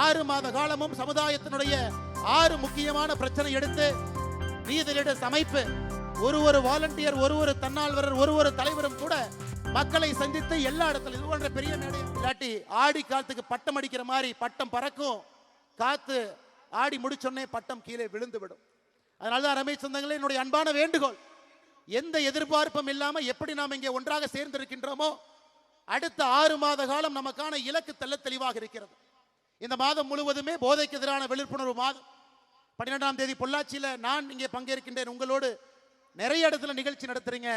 6 மாத காலமும் சமுதாயத்தினுடைய 6 முக்கியமான பிரச்சனை எடுத்து வீதியிட அமைப்பு ஒரு வாலண்டியர், ஒரு தன்னால்வரர், ஒரு தலைவரும் கூட மக்களை சந்தித்து எல்லா இடத்துல இது போன்ற பெரிய மேடை இல்லாட்டி ஆடி காலத்துக்கு பட்டம் அடிக்கிற மாதிரி பட்டம் பறக்கும், காத்து ஆடி முடிச்சோடனே பட்டம் கீழே விழுந்து விடும். அதனால்தான் ரமேஷ் சொந்தங்களே, என்னுடைய அன்பான வேண்டுகோள், எந்த எதிர்பார்ப்பும் இல்லாம எப்படி நாம் இங்கே ஒன்றாக சேர்ந்திருக்கின்றோமோ அடுத்த 6 மாத காலம் நமக்கான இலக்கு தெளிவாக இருக்கிறது. இந்த மாதம் முழுவதுமே போதைக்கு எதிரான விழிப்புணர்வு மாதம். 12ஆம் தேதி பொள்ளாச்சியில் நான் இங்கே பங்கேற்கின்றேன். உங்களோடு நிறைய இடத்துல நிகழ்ச்சி நடத்துறீங்க.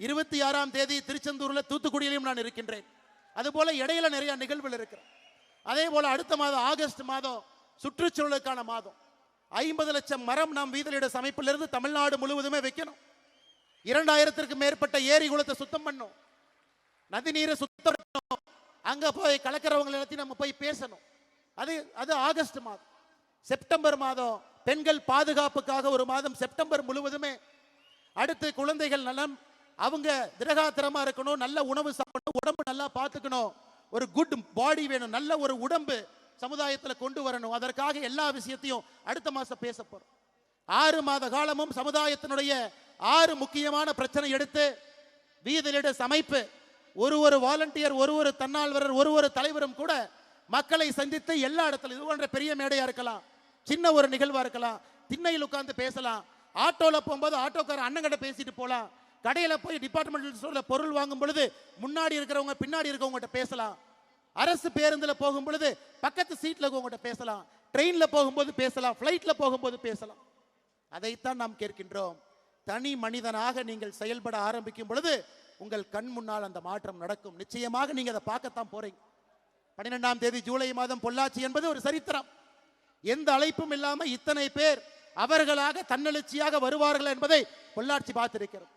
26ஆம் தேதி திருச்செந்தூர்ல, தூத்துக்குடியிலும் நான் இருக்கின்றேன். அதுபோல இடையில நிறைய நிகழ்வுகள் இருக்கிறேன். அதே போல அடுத்த மாதம் ஆகஸ்ட் மாதம் சுற்றுச்சூழலுக்கான மாதம். 50 லட்சம் மரம் நாம் வீதலிட அமைப்பிலிருந்து தமிழ்நாடு முழுவதுமே வைக்கணும். 2000க்கும் மேற்பட்ட ஏரி குளத்தை சுத்தம் பண்ணும், நதி நீரை சுத்தம் பண்ணணும். அங்க போய் கலக்கிறவங்களை எல்லாத்தையும் நம்ம போய் பேசணும். அது ஆகஸ்ட் மாதம். செப்டம்பர் மாதம் பெண்கள் பாதுகாப்புக்காக ஒரு மாதம், செப்டம்பர் முழுவதுமே. அடுத்து குழந்தைகள் நலம், அவங்க திரகாத்திரமா இருக்கணும், நல்ல உணவு சாப்பிடணும், உடம்பு நல்லா பார்த்துக்கணும், ஒரு குட் பாடி வேணும், நல்ல ஒரு உடம்பு சமுதாயத்தில் கொண்டு வரணும். அதற்காக எல்லா விஷயத்தையும் அடுத்த மாசம் பேச போறோம். 6 மாத காலமும் சமுதாயத்தினுடைய 6 முக்கியமான பிரச்சனை எடுத்து வீதியிட அமைப்பு ஒரு வாலண்டியர், ஒரு தன்னால்வரர், ஒரு தலைவரும் கூட மக்களை சந்தித்து எல்லா இடத்துல இது போன்ற பெரிய மேடையா இருக்கலாம், சின்ன ஒரு நிகழ்வா இருக்கலாம், திண்ணையில் உட்கார்ந்து பேசலாம், ஆட்டோல போகும்போது ஆட்டோக்கார அண்ணங்கிட்ட பேசிட்டு போலாம், கடையில போய் டிபார்ட்மெண்டல் ஸ்டோர்ல பொருள் வாங்கும் பொழுது முன்னாடி இருக்கிறவங்க பின்னாடி இருக்கவங்ககிட்ட பேசலாம், அரசு பேருந்துல போகும் பொழுது பக்கத்து சீட்ல இருக்கவங்ககிட்ட பேசலாம், ட்ரெயின்ல போகும்போது பேசலாம், ஃபிளைட்ல போகும்போது பேசலாம். அதைத்தான் நாம் கேட்கின்றோம். தனி மனிதனாக நீங்கள் செயல்பட ஆரம்பிக்கும் பொழுது உங்கள் கண் முன்னால் அந்த மாற்றம் நடக்கும். நிச்சயமாக நீங்க அதை பார்க்கத்தான் போறீங்க. 12ஆம் தேதி ஜூலை மாதம் பொள்ளாச்சி என்பது ஒரு சரித்திரம். எந்த அழைப்பும் இல்லாம இத்தனை பேர் அவர்களாக தன்னெழுச்சியாக வருவார்கள் என்பதை பொள்ளாச்சி பார்த்திருக்கிறது.